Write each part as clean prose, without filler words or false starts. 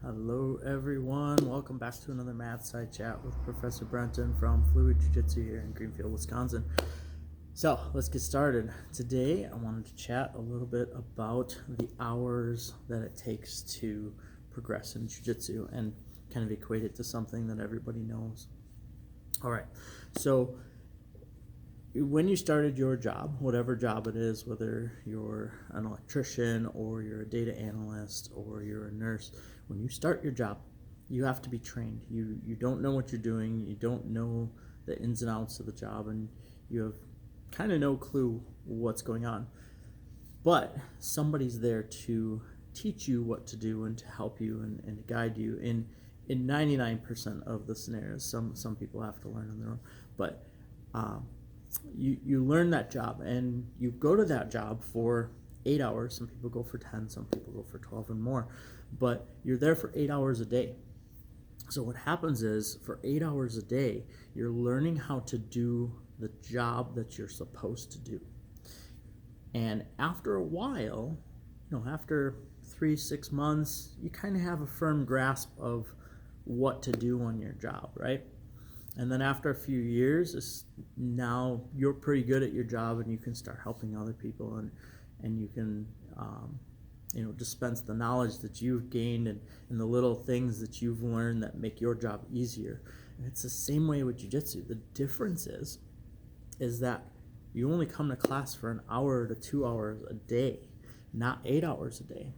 Hello everyone, welcome back to another Math Side Chat with Professor Brenton from Fluid Jiu-Jitsu here in Greenfield, Wisconsin. So let's get started. Today I wanted to chat a little bit about the hours that it takes to progress in Jiu-Jitsu and kind of equate it to something that everybody knows. Alright, so when you started your job, whatever job it is, whether you're an electrician or you're a data analyst or you're a nurse, when you start your job, you have to be trained. You don't know what you're doing, you don't know the ins and outs of the job, and you have kind of no clue what's going on. But somebody's there to teach you what to do and to help you and guide you in 99% of the scenarios. Some people have to learn on their own, but you learn that job and you go to that job for 8 hours. Some people go for 10, some people go for 12 and more, but you're there for 8 hours a day. So what happens is for 8 hours a day, you're learning how to do the job that you're supposed to do. And after a while, after 3-6 months, you kind of have a firm grasp of what to do on your job, right? And then after a few years, now you're pretty good at your job and you can start helping other people and you can dispense the knowledge that you've gained and the little things that you've learned that make your job easier. And it's the same way with Jiu-Jitsu. The difference is that you only come to class for an hour to 2 hours a day, not 8 hours a day.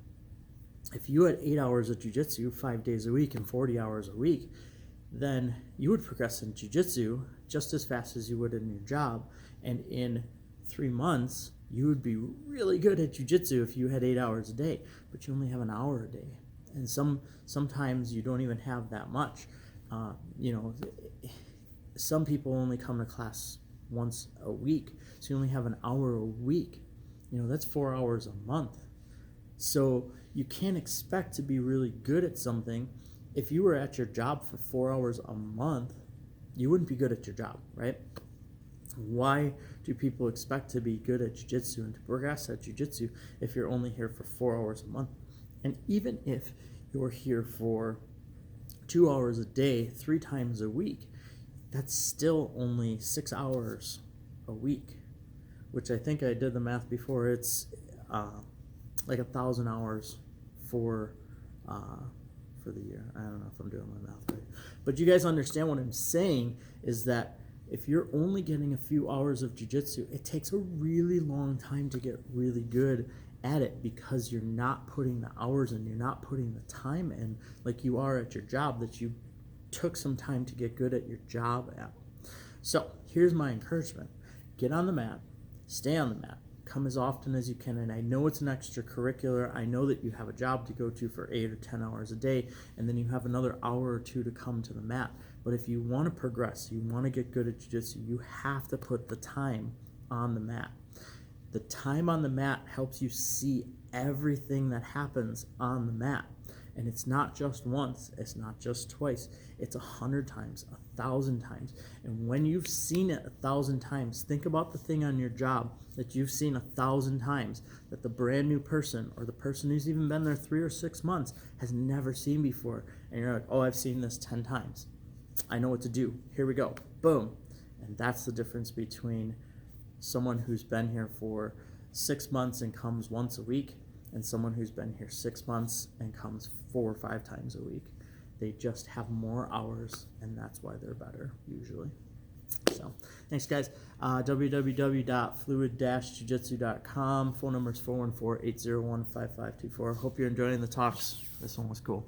If you had 8 hours of Jiu-Jitsu 5 days a week and 40 hours a week, then you would progress in Jiu-Jitsu just as fast as you would in your job. And in 3 months, you would be really good at Jiu-Jitsu if you had 8 hours a day, but you only have an hour a day. And sometimes you don't even have that much. Some people only come to class once a week, so you only have an hour a week. That's 4 hours a month. So you can't expect to be really good at something. If you were at your job for 4 hours a month, you wouldn't be good at your job, right? Why do people expect to be good at Jiu-Jitsu and to progress at Jiu-Jitsu if you're only here for 4 hours a month? And even if you're here for 2 hours a day, 3 times a week, that's still only 6 hours a week, which I think I did the math before. It's like 1,000 hours for the year. I don't know if I'm doing my math right. But you guys understand what I'm saying is that if you're only getting a few hours of Jiu-Jitsu, it takes a really long time to get really good at it because you're not putting the hours in, you're not putting the time in like you are at your job that you took some time to get good at your job at. So here's my encouragement. Get on the mat, stay on the mat, come as often as you can. And I know it's an extracurricular. I know that you have a job to go to for 8 or 10 hours a day, and then you have another hour or two to come to the mat. But if you want to progress, you want to get good at Jiu-Jitsu, you have to put the time on the mat. The time on the mat helps you see everything that happens on the mat. And it's not just once, it's not just twice, it's 100 times, 1,000 times. And when you've seen it 1,000 times, think about the thing on your job that you've seen 1,000 times that the brand new person or the person who's even been there 3 or 6 months has never seen before. And you're like, oh, I've seen this 10 times. I know what to do. Here we go. Boom. And that's the difference between someone who's been here for 6 months and comes once a week and someone who's been here 6 months and comes 4 or 5 times a week. They just have more hours, and that's why they're better, usually. So, thanks, guys. www.fluid-jujitsu.com. Phone number is 414-801-5524. Hope you're enjoying the talks. This one was cool.